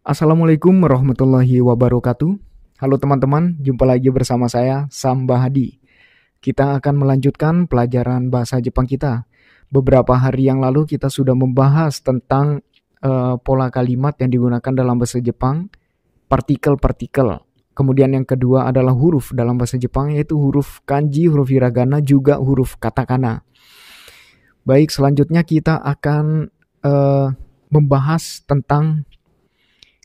Assalamualaikum warahmatullahi wabarakatuh. Halo teman-teman, jumpa lagi bersama saya Sam Bahadi. Kita akan melanjutkan pelajaran bahasa Jepang kita. Beberapa hari yang lalu kita sudah membahas tentang pola kalimat yang digunakan dalam bahasa Jepang, partikel-partikel. Kemudian yang kedua adalah huruf dalam bahasa Jepang, yaitu huruf kanji, huruf hiragana, juga huruf katakana. Baik, selanjutnya kita akan membahas tentang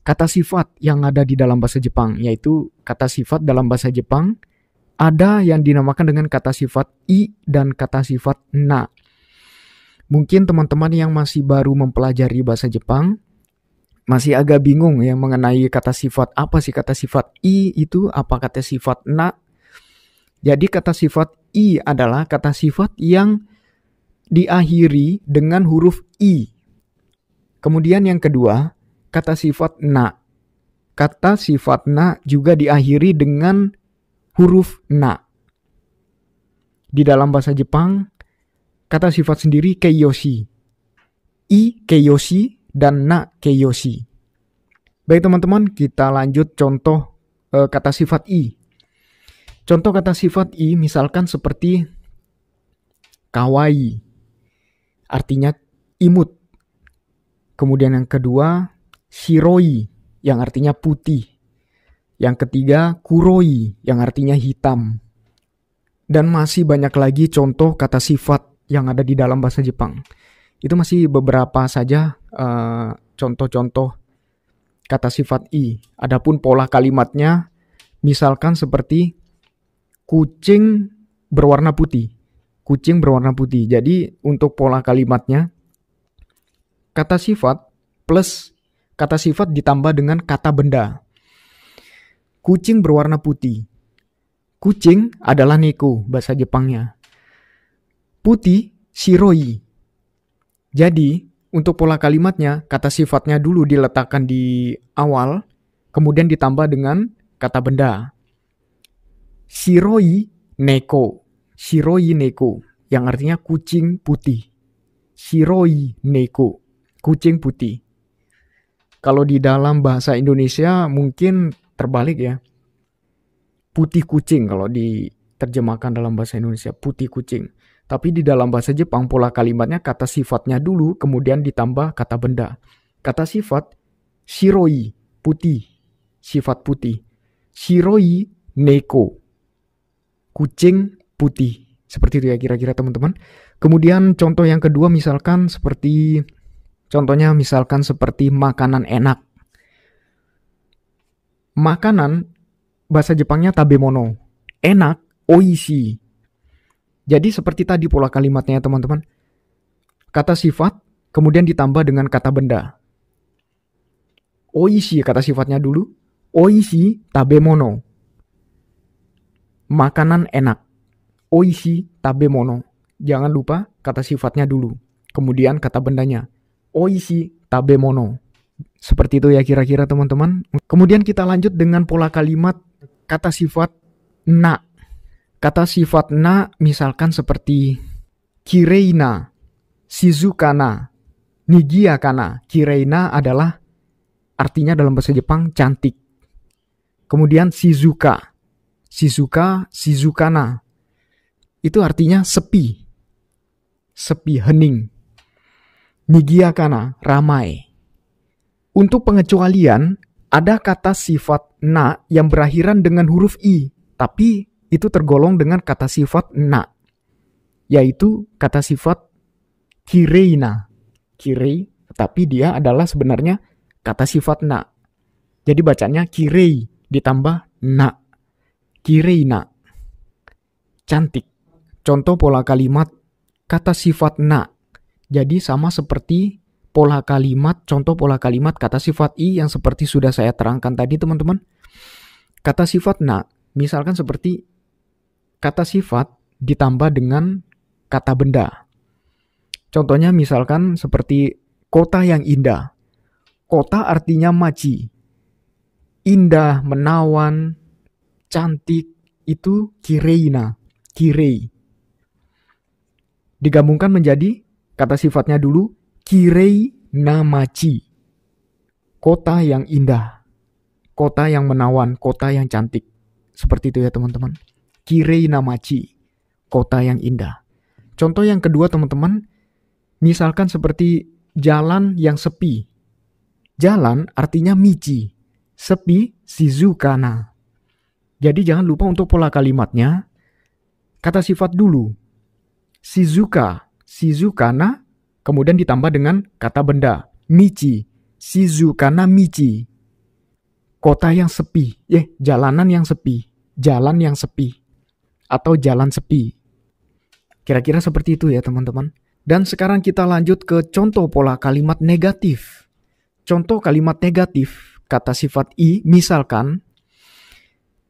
kata sifat yang ada di dalam bahasa Jepang, yaitu kata sifat dalam bahasa Jepang ada yang dinamakan dengan kata sifat i dan kata sifat na. Mungkin teman-teman yang masih baru mempelajari bahasa Jepang masih agak bingung ya mengenai kata sifat. Apa sih kata sifat i itu? Apa kata sifat na? Jadi kata sifat i adalah kata sifat yang diakhiri dengan huruf i. Kemudian yang kedua, kata sifat na. Kata sifat na juga diakhiri dengan huruf na. Di dalam bahasa Jepang, kata sifat sendiri keiyoshi. I keiyoshi dan na keiyoshi. Baik teman-teman, kita lanjut contoh kata sifat i. Contoh kata sifat i misalkan seperti kawaii. Artinya imut. Kemudian yang kedua, shiroi, yang artinya putih. Yang ketiga, kuroi, yang artinya hitam. Dan masih banyak lagi contoh kata sifat yang ada di dalam bahasa Jepang. Itu masih beberapa saja contoh-contoh kata sifat i. Adapun pola kalimatnya, misalkan seperti kucing berwarna putih. Kucing berwarna putih. Jadi untuk pola kalimatnya, kata sifat plus kata sifat ditambah dengan kata benda. Kucing berwarna putih. Kucing adalah neko, bahasa Jepangnya. Putih, shiroi. Jadi, untuk pola kalimatnya, kata sifatnya dulu diletakkan di awal, kemudian ditambah dengan kata benda. Shiroi neko. Shiroi neko, yang artinya kucing putih. Shiroi neko, kucing putih. Kalau di dalam bahasa Indonesia mungkin terbalik ya. Putih kucing kalau diterjemahkan dalam bahasa Indonesia, putih kucing. Tapi di dalam bahasa Jepang pola kalimatnya kata sifatnya dulu kemudian ditambah kata benda. Kata sifat shiroi, putih, sifat putih. Shiroi neko, kucing putih. Seperti itu ya kira-kira teman-teman. Kemudian contoh yang kedua misalkan seperti makanan enak. Makanan bahasa Jepangnya tabemono. Enak, oishi. Jadi seperti tadi pola kalimatnya teman-teman. Kata sifat kemudian ditambah dengan kata benda. Oishi kata sifatnya dulu. Oishi tabemono. Makanan enak. Oishi tabemono. Jangan lupa kata sifatnya dulu. Kemudian kata bendanya. Oishi tabemono. Seperti itu ya kira-kira teman-teman. Kemudian kita lanjut dengan pola kalimat kata sifat na. Kata sifat na misalkan seperti kireina, shizukana, nigiakana. Kireina adalah artinya dalam bahasa Jepang cantik. Kemudian shizuka, shizukana. Itu artinya sepi. Sepi, hening. Nigiakana, ramai. Untuk pengecualian, ada kata sifat na yang berakhiran dengan huruf i, tapi itu tergolong dengan kata sifat na, yaitu kata sifat kireina. Kirei, tapi dia adalah sebenarnya kata sifat na. Jadi bacanya kirei ditambah na. Kireina. Cantik. Contoh pola kalimat kata sifat na. Jadi sama seperti contoh pola kalimat kata sifat i yang seperti sudah saya terangkan tadi teman-teman. Kata sifat na, misalkan seperti kata sifat ditambah dengan kata benda. Contohnya misalkan seperti kota yang indah. Kota artinya machi. Indah, menawan, cantik, itu kireina, kirei. Digabungkan menjadi kata sifatnya dulu kirei na machi. kota yang indah, kota yang menawan, kota yang cantik. Seperti itu ya teman-teman. Kirei namachi, kota yang indah. Contoh yang kedua teman-teman, misalkan seperti jalan yang sepi. Jalan artinya michi, sepi shizukana. Jadi jangan lupa untuk pola kalimatnya, kata sifat dulu. Shizuka, shizukana, kemudian ditambah dengan kata benda. Michi, shizukana michi. Kota yang sepi, jalanan yang sepi, jalan yang sepi, atau jalan sepi. Kira-kira seperti itu ya teman-teman. Dan sekarang kita lanjut ke contoh pola kalimat negatif. Contoh kalimat negatif, kata sifat i, misalkan,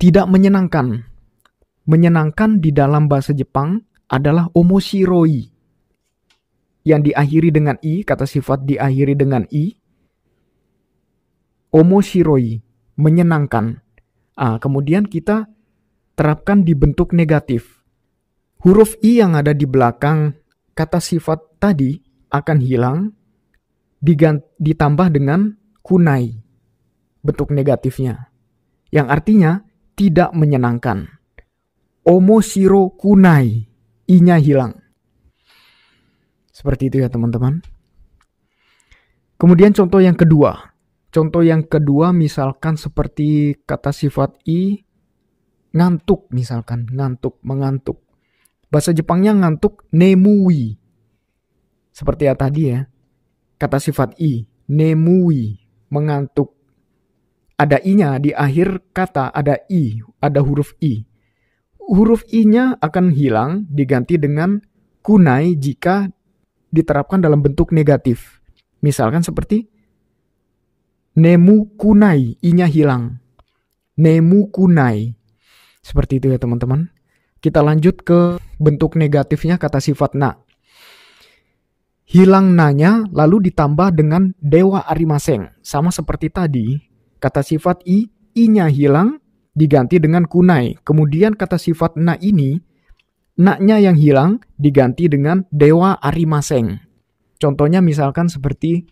tidak menyenangkan. Menyenangkan di dalam bahasa Jepang adalah omoshiroi. Yang diakhiri dengan i, kata sifat diakhiri dengan i, omoshiroi, menyenangkan. Kemudian kita terapkan di bentuk negatif. Huruf i yang ada di belakang kata sifat tadi akan hilang, ditambah dengan kunai, bentuk negatifnya, yang artinya tidak menyenangkan. Omoshiro kunai, i-nya hilang. Seperti itu ya teman-teman. Kemudian contoh yang kedua. Contoh yang kedua misalkan seperti kata sifat i, ngantuk misalkan, ngantuk, mengantuk. Bahasa Jepangnya ngantuk nemui. Seperti ya tadi ya. Kata sifat i, nemui, mengantuk. Ada i-nya di akhir kata, ada i, ada huruf i. Huruf i-nya akan hilang diganti dengan kunai jika diterapkan dalam bentuk negatif. Misalkan seperti nemu kunai, i-nya hilang. Nemu kunai. Seperti itu ya teman-teman. Kita lanjut ke bentuk negatifnya kata sifat na. Hilang nanya lalu ditambah dengan dewa arimaseng. Sama seperti tadi, kata sifat i, i-nya hilang diganti dengan kunai. Kemudian kata sifat na ini, na-nya yang hilang diganti dengan dewa arimaseng. Contohnya misalkan seperti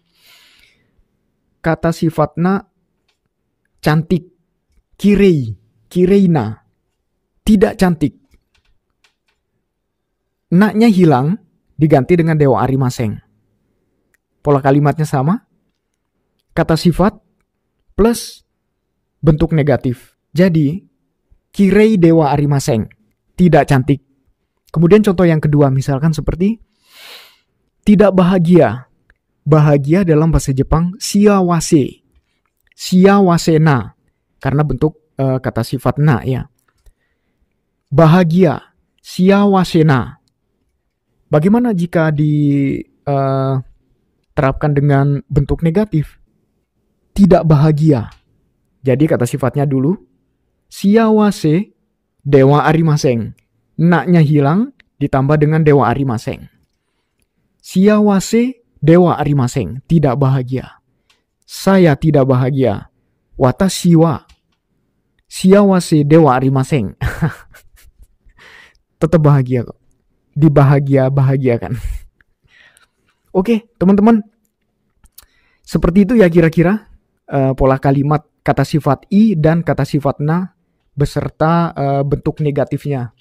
kata sifat na cantik, kirei, kireina, tidak cantik. Na-nya hilang diganti dengan dewa arimaseng. Pola kalimatnya sama. Kata sifat plus bentuk negatif. Jadi, kirei dewa arimaseng, tidak cantik. Kemudian contoh yang kedua misalkan seperti tidak bahagia. Bahagia dalam bahasa Jepang shiawase. Shiawase na. Karena bentuk kata sifat na ya. Bahagia, shiawase na. Bagaimana jika diterapkan dengan bentuk negatif? Tidak bahagia. Jadi kata sifatnya dulu, shiawase dewa arimaseng. Na-nya hilang ditambah dengan dewa arimaseng. Shiawase dewa arimaseng, tidak bahagia. Saya tidak bahagia. Watashi wa shiawase dewa arimaseng. Tetap bahagia kok. Dibahagia-bahagiakan. Oke, teman-teman. Seperti itu ya kira-kira pola kalimat kata sifat i dan kata sifat na beserta bentuk negatifnya.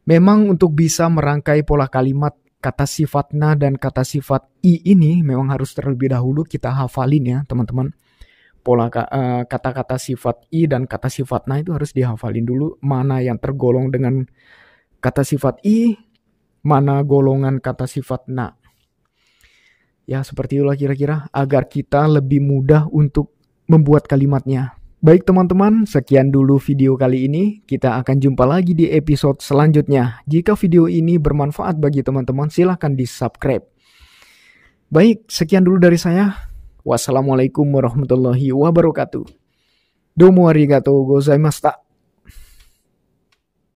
Memang untuk bisa merangkai pola kalimat kata sifat na dan kata sifat i ini memang harus terlebih dahulu kita hafalin ya, teman-teman. Pola kata-kata sifat i dan kata sifat na itu harus dihafalin dulu, mana yang tergolong dengan kata sifat i, mana golongan kata sifat na. Ya seperti itulah kira-kira agar kita lebih mudah untuk membuat kalimatnya. Baik teman-teman, sekian dulu video kali ini. Kita akan jumpa lagi di episode selanjutnya. Jika video ini bermanfaat bagi teman-teman, silahkan di-subscribe. Baik, sekian dulu dari saya. Wassalamualaikum warahmatullahi wabarakatuh. Domo arigatou gozaimashita.